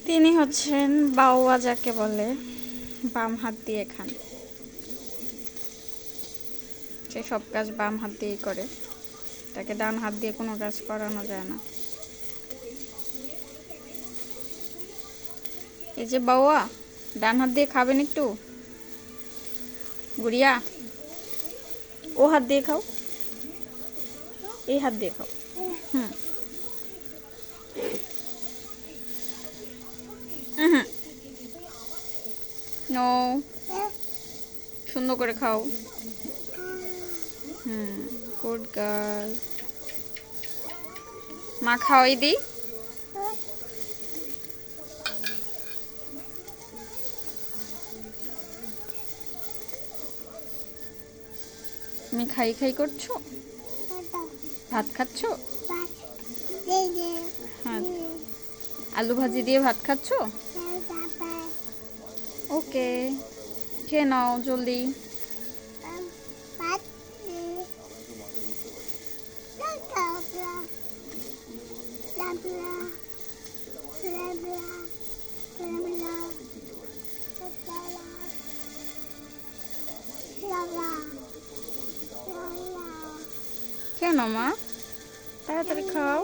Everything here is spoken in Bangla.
তিনি হচ্ছেন বাউয়া, যাকে বলে বাম হাত দিয়ে খান। সে সব কাজ বাম হাত দিয়েই করে, তাকে ডান হাত দিয়ে কোনো কাজ করানো যায় না। এই যে বাউয়া, ডান হাত দিয়ে খাবেন একটু? গুড়িয়া, ও হাত দিয়ে খাও, এই হাত দিয়ে খাও। হুম হুম, নো, সুন্দর করে খাও। Good girl. মা খাওয়াই দিই। তুমি খাই খাই করছো? ভাত খাচ্ছো? হ্যাঁ, আলু ভাজি দিয়ে ভাত খাচ্ছো? ওকে, খেয়ে নাও জলদি। খেয়ে নাও মা, তাড়াতাড়ি খাও।